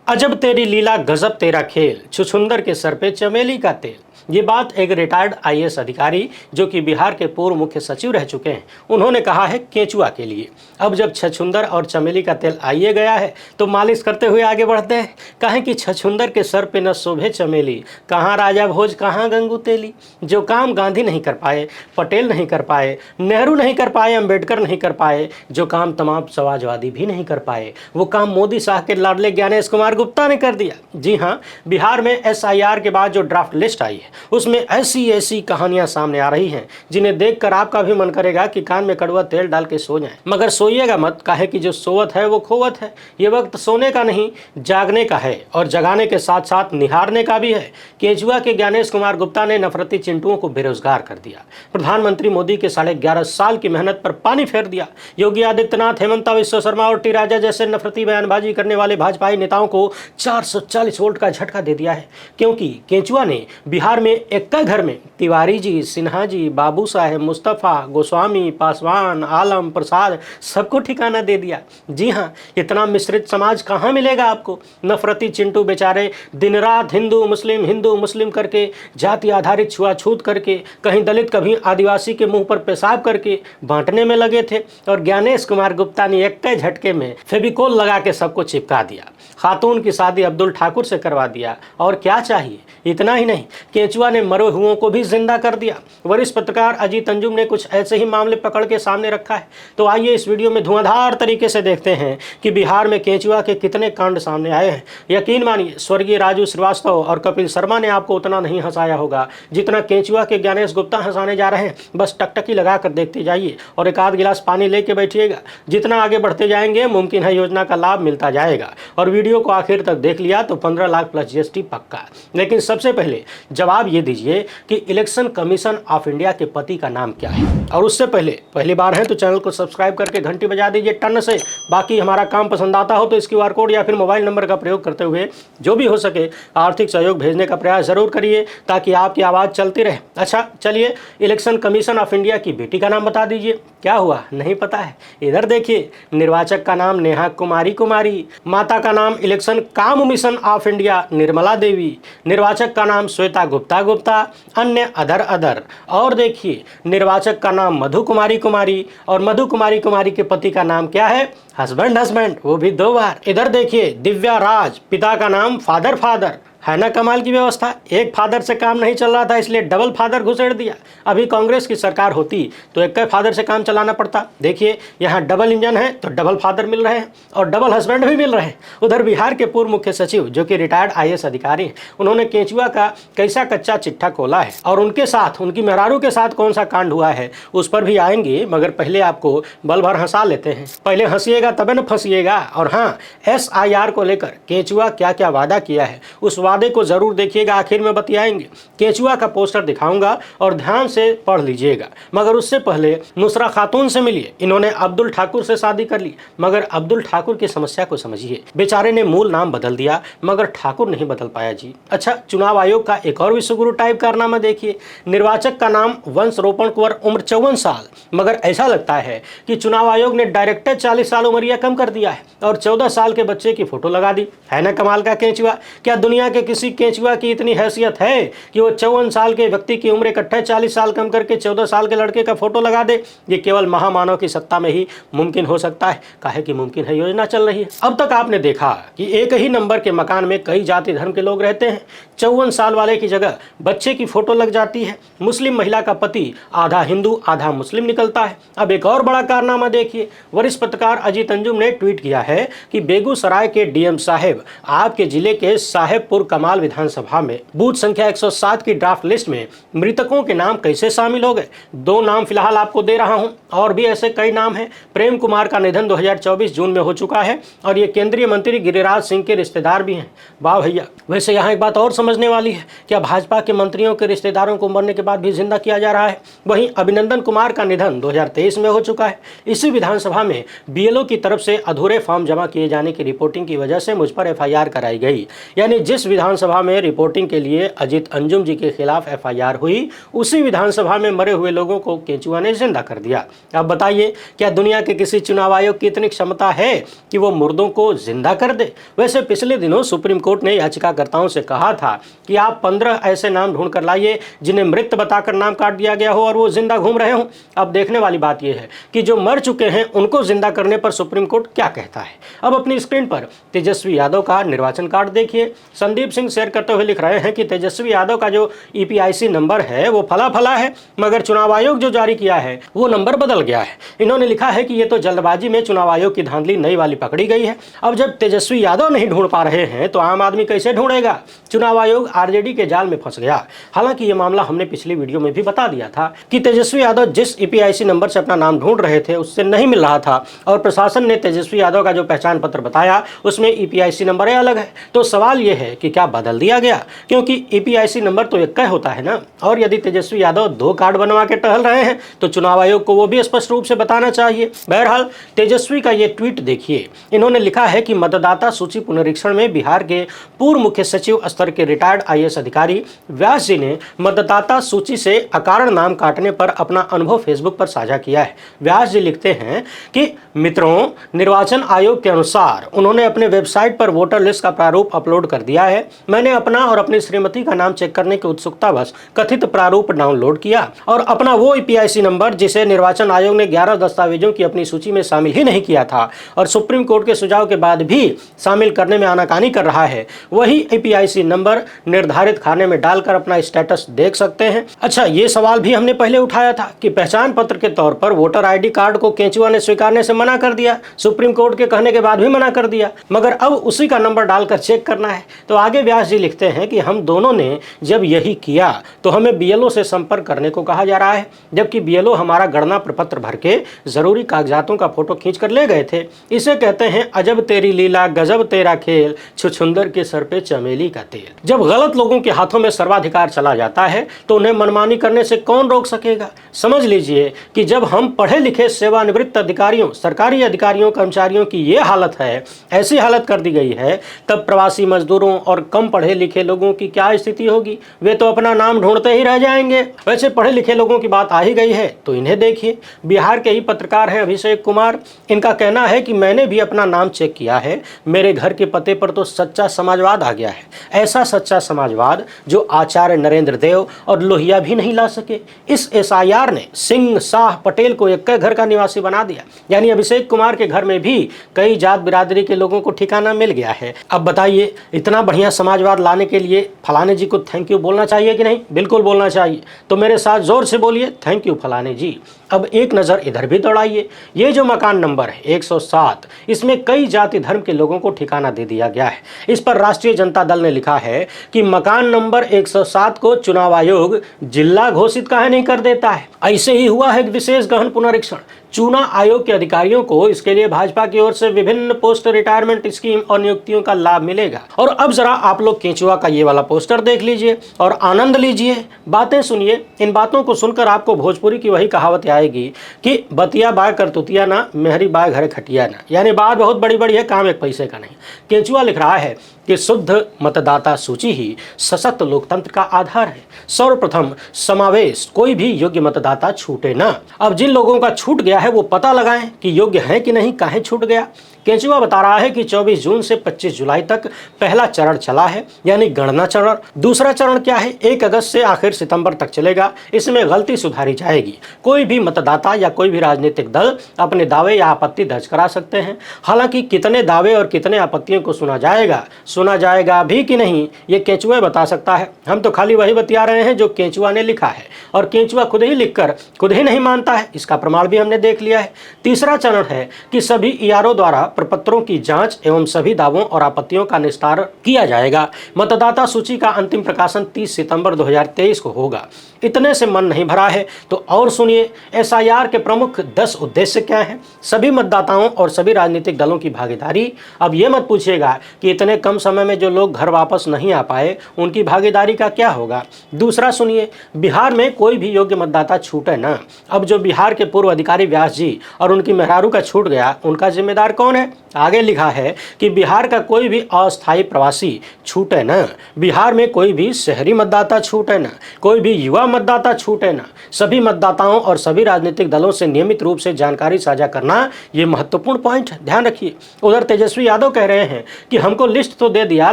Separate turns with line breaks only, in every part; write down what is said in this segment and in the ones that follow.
अजब तेरी लीला गजब तेरा खेल, छुछुंदर के सर पे चमेली का तेल। ये बात एक रिटायर्ड आईएएस अधिकारी जो कि बिहार के पूर्व मुख्य सचिव रह चुके हैं, उन्होंने कहा है केंचुआ के लिए। अब जब छछुंदर और चमेली का तेल आइए गया है तो मालिश करते हुए आगे बढ़ते हैं। कहें कि छछुंदर के सर पे न शोभे चमेली, कहाँ राजा भोज कहाँ गंगू तेली। जो काम गांधी नहीं कर पाए, पटेल नहीं कर पाए, नेहरू नहीं कर पाए, अंबेडकर नहीं कर पाए, जो काम तमाम समाजवादी भी नहीं कर पाए, वो काम मोदी शाह के लाडले ज्ञानेश कुमार गुप्ता ने कर दिया। जी हाँ, बिहार में एसआईआर के बाद जो ड्राफ्ट लिस्ट आई है उसमें ऐसी ऐसी कहानियां सामने आ रही हैं जिन्हें देखकर आपका भी मन करेगा कि कान में कड़वा तेल डाल के सो जाएं। मगर सोइएगा मत, काहे कि जो सोवत है वो खोवत है। ये वक्त सोने का नहीं, जागने का है, और जगाने के साथ साथ निहारने का भी है। केंचुआ के ज्ञानेश कुमार गुप्ता ने नफरती चिंटुओं को बेरोजगार कर दिया। प्रधानमंत्री मोदी के 11.5 साल की मेहनत पर पानी फेर दिया। योगी आदित्यनाथ, हेमंत विश्व शर्मा और टी राजा जैसे नफरती बयानबाजी करने वाले भाजपाई नेताओं को 440 वोल्ट का झटका दे दिया है, क्योंकि केंचुआ ने बिहार में एक घर में तिवारी जी, सिन्हा जी, बाबू साहेब, मुस्तफा, गोस्वामी, पासवान, आलम, प्रसाद सबको ठिकाना दे दिया। जी हाँ, इतना मिश्रित समाज कहाँ मिलेगा आपको। नफरती चिंटू बेचारे दिन रात हिंदू मुस्लिम करके, जाति आधारित छुआछूत करके, कहीं दलित कभी आदिवासी के मुंह पर पेशाब करके बांटने में लगे थे, और ज्ञानेश कुमार गुप्ता ने एक झटके में फेविकोल लगा के सबको चिपका दिया। खातून की शादी अब्दुल ठाकुर से करवा दिया, और क्या चाहिए। इतना ही नहीं, केंचुआ ने मरे हुओं को भी जिंदा कर दिया। वरिष्ठ पत्रकार अजीत अंजुम ने कुछ ऐसे ही मामले पकड़ के सामने रखा है। तो आइए इस वीडियो में धुआंधार तरीके से देखते हैं कि बिहार में केंचुआ के कितने कांड सामने आए हैं। यकीन मानिए, स्वर्गीय राजू श्रीवास्तव और कपिल शर्मा ने आपको उतना नहीं हंसाया होगा जितना केंचुआ के ज्ञानेश गुप्ता हंसाने जा रहे हैं। बस टकटकी लगा कर देखते जाइए और एक आध गिलास पानी लेके बैठिएगा। जितना आगे बढ़ते जाएंगे मुमकिन है योजना का लाभ मिलता जाएगा। और वीडियो को आखिर तक देख लिया तो 15 लाख प्लस जीएसटी पक्का। लेकिन सबसे पहले जवाब ये दीजिए कि इलेक्शन कमीशन ऑफ इंडिया के पति का नाम क्या है। और उससे पहले पहली बार है तो चैनल को सब्सक्राइब करके घंटी बजा दीजिए टन से। बाकी हमारा काम पसंद आता हो तो इस क्यूआर कोड या फिर मोबाइल नंबर का प्रयोग करते हुए जो भी हो सके आर्थिक सहयोग भेजने का प्रयास जरूर करिए ताकि आपकी आवाज़ चलती रहे। अच्छा चलिए, इलेक्शन कमीशन ऑफ इंडिया की बेटी का नाम बता दीजिए। क्या हुआ, नहीं पता है? इधर देखिए, निर्वाचक का नाम नेहा कुमारी, माता का नाम इलेक्शन काम mission of India Nirmala Devi, निर्वाचक का नाम श्वेता गुप्ता, अन्य अदर। और देखिए, निर्वाचक का नाम मधु कुमारी, और मधु कुमारी के पति का नाम क्या है? हस्बैंड, वो भी 2 बार। इधर देखिए, दिव्या राज, पिता का नाम फादर। है ना कमाल की व्यवस्था। एक फादर से काम नहीं चल रहा था इसलिए डबल फादर घुसेड़ दिया। अभी कांग्रेस की सरकार होती तो एक फादर से काम चलाना पड़ता। देखिए, यहाँ डबल इंजन है तो डबल फादर मिल रहे हैं और डबल हस्बैंड भी मिल रहे हैं। उधर बिहार के पूर्व मुख्य सचिव जो कि रिटायर्ड आईएएस अधिकारी हैं, उन्होंने केंचुआ का कैसा कच्चा चिट्ठा खोला है और उनके साथ, उनकी मेहरारू के साथ कौन सा कांड हुआ है उस पर भी आएंगे। मगर पहले आपको बल भर हंसा लेते हैं। पहले हंसिएगा तबे न फंसिएगा। और हाँ, एसआईआर को लेकर केंचुआ क्या क्या वादा किया है उस वादे को जरूर देखिएगा, आखिर में बतियाएंगे। केंचुआ का पोस्टर दिखाऊंगा और ध्यान से पढ़ लीजिएगा। मगर उससे पहले नुसरा खातून से मिलिए। इन्होंने अब्दुल ठाकुर से शादी कर ली, मगर अब्दुल ठाकुर की समस्या को समझिए। बेचारे ने मूल नाम बदल दिया मगर ठाकुर नहीं बदल पाया जी। अच्छा, चुनाव आयोग का एक और विश्वगुरु टाइप कारनामा देखिए। निर्वाचक का नाम वंश रोपण कुंवर, उम्र 54 साल। मगर ऐसा लगता है कि चुनाव आयोग ने डायरेक्टर 40 साल उमरिया कम कर दिया है और 14 साल के बच्चे की फोटो लगा दी। है ना कमाल का केंचुआ। क्या दुनिया के किसी केंचुआ की इतनी हैसियत है कि वो 54 साल के व्यक्ति की उम्र इकट्ठे 40 साल कम करके 14 साल के लड़के का फोटो लगा दे? ये केवल महामानव की सत्ता में ही मुमकिन हो सकता है। काहे कि मुमकिन है, योजना चल रही है। अब तक आपने देखा कि एक ही नंबर के मकान में कई जाति धर्म के लोग रहते हैं। 54 साल वाले की जगह बच्चे की फोटो लग जाती है। मुस्लिम महिला का पति आधा हिंदू आधा मुस्लिम निकलता है। अब एक और बड़ा कारनामा देखिए। वरिष्ठ पत्रकार अजीत अंजुम ने ट्वीट किया है कि बेगूसराय के डीएम साहेब आपके जिले के साहेबपुर कमाल विधानसभा में बूथ संख्या 107 की ड्राफ्ट लिस्ट में मृतकों के नाम कैसे शामिल हो गए। 2 नाम फिलहाल आपको दे रहा हूं, और भी ऐसे कई नाम हैं। प्रेम कुमार का निधन 2024 जून में हो चुका है और ये केंद्रीय मंत्री गिरिराज सिंह के रिश्तेदार भी हैं। वाह भैया। वैसे यहाँ एक बात और समझने वाली है, क्या भाजपा के मंत्रियों के रिश्तेदारों को मरने के बाद भी जिंदा किया जा रहा है। वहीं अभिनंदन कुमार का निधन 2023 में हो चुका है। इसी विधानसभा में बीएलओ की तरफ से अधूरे फॉर्म जमा किए जाने की रिपोर्टिंग की वजह से मुझ पर एफआईआर कराई गई। यानी जिस विधानसभा में रिपोर्टिंग के लिए अजित अंजुम जी के खिलाफ एफआईआर हुई, उसी विधानसभा में मरे हुए लोगों को केंचुआ ने जिंदा कर दिया। अब बताइए, क्या दुनिया के किसी चुनाव आयोग की इतनी क्षमता है कि वो मुर्दों को जिंदा कर दे? वैसे पिछले दिनों सुप्रीम कोर्ट ने याचिकाकर्ताओं से कहा था कि आप 15 ऐसे नाम ढूंढ कर लाइए जिन्हें मृत बताकर नाम काट दिया गया हो और वो जिंदा घूम रहे हों। अब देखने वाली बात यह है कि जो मर चुके हैं उनको जिंदा करने पर सुप्रीम कोर्ट क्या कहता है। अब अपनी स्क्रीन पर तेजस्वी यादव का निर्वाचन कार्ड देखिए। संदीप सिंह शेयर करते हुए लिख रहे हैं कि तेजस्वी यादव का जो ईपीआईसी नंबर है वो फला फला है, मगर चुनाव आयोग जो जारी किया है वो नंबर बदल गया है। इन्होंने लिखा है कि ये तो जल्दबाजी में चुनाव आयोग की धांधली नई वाली पकड़ी गई है। अब जब तेजस्वी यादव नहीं ढूंढ पा रहे हैं तो आम आदमी कैसे ढूंढेगा? चुनाव आयोग आरजेडी के जाल में फंस गया। हालांकि ये मामला हमने पिछली वीडियो में भी बता दिया था कि तेजस्वी यादव जिस ईपीआईसी नंबर से अपना नाम ढूंढ रहे थे उससे नहीं मिल रहा था और प्रशासन ने तेजस्वी यादव का जो पहचान पत्र बताया उसमें ईपीआईसी नंबर अलग है। तो सवाल यह है कि क्या बदल दिया गया? क्योंकि ईपीआईसी नंबर तो एक होता है ना। और यदि तेजस्वी यादव 2 कार्ड बनवा के टहल रहे हैं तो चुनाव आयोग को वो भी स्पष्ट रूप से बताना चाहिए। बहरहाल तेजस्वी का ये ट्वीट देखिए। इन्होंने लिखा है कि मतदाता सूची पुनरीक्षण में बिहार के पूर्व मुख्य सचिव स्तर के रिटायर्ड आईएएस अधिकारी व्यास जी ने मतदाता सूची से अकारण नाम काटने पर अपना अनुभव फेसबुक पर साझा किया है। व्यास जी लिखते हैं कि मित्रों, निर्वाचन आयोग के अनुसार उन्होंने अपने वेबसाइट पर वोटर लिस्ट का प्रारूप अपलोड कर दिया है। मैंने अपना और अपनी श्रीमती का नाम चेक करने की उत्सुकतावश कथित प्रारूप डाउनलोड किया और अपना वो ईपीआईसी नंबर जिसे निर्वाचन आयोग ने 11 दस्तावेजों की अपनी सूची में शामिल ही नहीं किया था और सुप्रीम कोर्ट के सुझाव के बाद भी शामिल करने में आनाकानी कर रहा है, वही ईपीआईसी नंबर निर्धारित खाने में डालकर अपना स्टेटस देख सकते हैं। अच्छा, ये सवाल भी हमने पहले उठाया था कि पहचान पत्र के तौर पर वोटर आईडी कार्ड को केंचुआ ने स्वीकारने से मना कर दिया। सुप्रीम कोर्ट के कहने के बाद भी मना कर दिया, मगर अब उसी का नंबर डालकर चेक करना है। तो आगे व्यास जी लिखते हैं कि हम दोनों ने जब यही किया तो हमें बीएलओ से संपर्क करने को कहा जा रहा है, जबकि बीएलओ हमारा गणना प्रपत्र भर के जरूरी कागजातों का फोटो खींच कर ले गए थे। इसे कहते हैं अजब तेरी लीला गजब तेरा खेल, छुछुंदर के सर पे चमेली का तेल। जब गलत लोगों के हाथों में सर्वाधिकार चला जाता है तो उन्हें मनमानी करने से कौन रोक सकेगा? समझ लीजिए कि जब हम पढ़े लिखे सेवानिवृत्त अधिकारियों, सरकारी अधिकारियों, कर्मचारियों की ये हालत है, ऐसी हालत कर दी गई है, तब प्रवासी मजदूरों और कम पढ़े लिखे लोगों की क्या स्थिति होगी? वे तो अपना नाम ढूंढते ही रह जाएंगे। वैसे पढ़े लिखे लोगों की बात आ ही गई है तो इन्हें देखिए। बिहार के ही पत्रकार हैं अभिषेक कुमार। इनका कहना है कि मैंने भी अपना नाम चेक किया है, मेरे घर के पते पर तो सच्चा समाजवाद आ गया है। ऐसा सच्चा समाजवाद जो आचार्य नरेंद्र देव और लोहिया भी नहीं ला सके। इस एसआईआर ने सिंह, शाह, पटेल को एक घर का निवासी बना दिया। यानी अभिषेक कुमार के घर में भी कई जात बिरादरी के लोगों को ठिकाना मिल गया है। अब बताइए, इतना बढ़िया समाजवाद लाने के लिए फलाने जी को थैंक यू बोलना चाहिए कि नहीं? बिल्कुल बोलना चाहिए। तो मेरे साथ जोर से बोलिए, थैंक यू फलाने जी। अब एक नज़र इधर भी दौड़ाइए। ये जो मकान नंबर है 107, इसमें कई जाति धर्म के लोगों को ठिकाना दे दिया गया है। इस पर राष्ट्रीय जनता दल ने लिखा है कि मकान नंबर 107 को चुनाव आयोग जिला घोषित काहे नहीं कर देता है? ऐसे ही हुआ है विशेष गहन पुनरीक्षण। चुनाव आयोग के अधिकारियों को इसके लिए भाजपा की ओर से विभिन्न पोस्ट रिटायरमेंट स्कीम और नियुक्तियों का लाभ मिलेगा। और अब जरा आप लोग केंचुआ का ये वाला पोस्टर देख लीजिए और आनंद लीजिए, बातें सुनिए। इन बातों को सुनकर आपको भोजपुरी की वही कहावत आएगी कि बतिया बाय करतुतिया ना, मेहरी बाय घरे खटिया ना। यानी बात बहुत बड़ी बड़ी है, काम एक पैसे का नहीं। केंचुआ लिख रहा है कि शुद्ध मतदाता सूची ही सशक्त लोकतंत्र का आधार है। सर्वप्रथम समावेश, कोई भी योग्य मतदाता छूटे ना। अब जिन लोगों का छूट गया है वो पता लगाएं कि योग्य है कि नहीं, काहे छूट गया। केंचुआ बता रहा है कि 24 जून से 25 जुलाई तक पहला चरण चला है, यानी गणना चरण। दूसरा चरण क्या है? 1 अगस्त से आखिर सितंबर तक चलेगा। इसमें गलती सुधारी जाएगी। कोई भी मतदाता या कोई भी राजनीतिक दल अपने दावे या आपत्ति दर्ज करा सकते हैं। हालांकि कितने दावे और कितने आपत्तियों को सुना जाएगा भी कि नहीं, ये केंचुआ बता सकता है। हम तो खाली वही बतिया रहे हैं जो केंचुआ ने लिखा है, और केंचुआ खुद ही लिखकर खुद ही नहीं मानता है। इसका प्रमाण भी हमने देख लिया है। तीसरा चरण है कि सभी ईआरओ द्वारा प्रपत्रों की जांच एवं सभी दावों और आपत्तियों का निस्तारण किया जाएगा। मतदाता सूची का अंतिम प्रकाशन 30 सितंबर 2023 को होगा। इतने से मन नहीं भरा है तो और सुनिए, एसआईआर के प्रमुख 10 उद्देश्य क्या हैं? सभी मतदाताओं और सभी राजनीतिक दलों की भागीदारी। अब ये मत पूछिएगा कि इतने कम समय में जो लोग घर वापस नहीं आ पाए उनकी भागीदारी का क्या होगा। दूसरा सुनिए, बिहार में कोई भी योग्य मतदाता छूटे ना। अब जो बिहार के पूर्व अधिकारी व्यास जी और उनकी मेहरारू का छूट गया, उनका जिम्मेदार कौन है? है। आगे लिखा है कि बिहार का कोई भी अस्थायी प्रवासी छूटे न, बिहार में कोई भी शहरी मतदाता छूटे न, कोई भी युवा मतदाता छूटे न। सभी मतदाताओं और सभी राजनीतिक दलों से नियमित रूप से जानकारी साझा करना ये महत्वपूर्ण पॉइंट है, ध्यान रखिए। उधर तेजस्वी यादव कह रहे हैं कि हमको लिस्ट तो दे दिया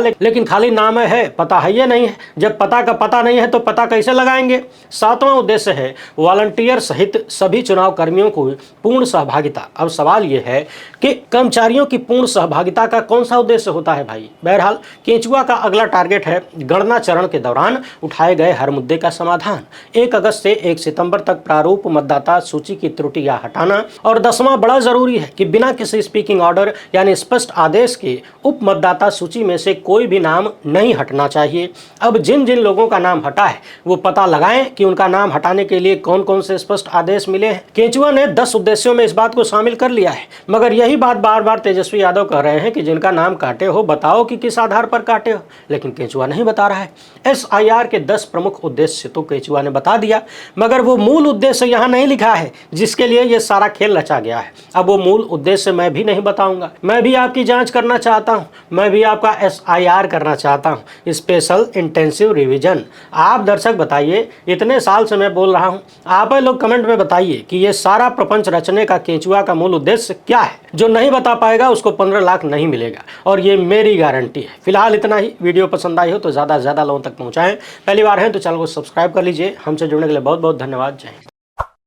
लेकिन खाली नाम है, पता है ये नहीं है। जब पता का पता नहीं है तो पता कैसे लगाएंगे। 7वां उद्देश्य है वॉलंटियर सहित सभी चुनाव कर्मियों को पूर्ण सहभागिता। अब सवाल यह है कि कर्मचारियों की पूर्ण सहभागिता का कौन सा उद्देश्य होता है भाई। बहरहाल केंचुआ का अगला टारगेट है गणना चरण के दौरान उठाए गए हर मुद्दे का समाधान। 1 अगस्त से 1 सितंबर तक प्रारूप मतदाता सूची की त्रुटियां हटाना। और 10वां बड़ा जरूरी है कि बिना किसी स्पीकिंग ऑर्डर यानी स्पष्ट आदेश के उप मतदाता सूची में से कोई भी नाम नहीं हटना चाहिए। अब जिन जिन लोगों का नाम हटा है वो पता लगाएं कि उनका नाम हटाने के लिए कौन कौन से स्पष्ट आदेश मिले हैं। केंचुआ ने 10 उद्देश्यों में इस बात को शामिल कर लिया है, मगर यही बात बार बार तेजस्वी यादव कह रहे हैं कि जिनका नाम काटे हो बताओ कि किस आधार पर काटे हो, लेकिन केंचुआ नहीं बता रहा है। SIR के 10 प्रमुख उद्देश्य तो केंचुआ ने बता दिया, मगर वो मूल उद्देश्य यहाँ नहीं लिखा है जिसके लिए ये सारा खेल रचा गया है। अब वो मूल उद्देश्य मैं भी नहीं बताऊंगा। मैं भी आपकी जांच करना चाहता हूं, मैं भी आपका SIR करना चाहता हूं, स्पेशल इंटेंसिव रिवीजन। आप दर्शक बताइए, इतने साल से मैं बोल रहा हूं, आप लोग कमेंट में बताइए कि ये सारा प्रपंच रचने का केंचुआ का मूल उद्देश्य क्या है। जो नहीं बता पाएगा उसको 15 लाख नहीं मिलेगा, और ये मेरी गारंटी है। फिलहाल इतना ही। वीडियो पसंद आई हो तो ज़्यादा से ज़्यादा लोगों तक पहुँचाएं। पहली बार है तो चैनल को सब्सक्राइब कर लीजिए। हमसे जुड़ने के लिए बहुत बहुत धन्यवाद। जय हिंद।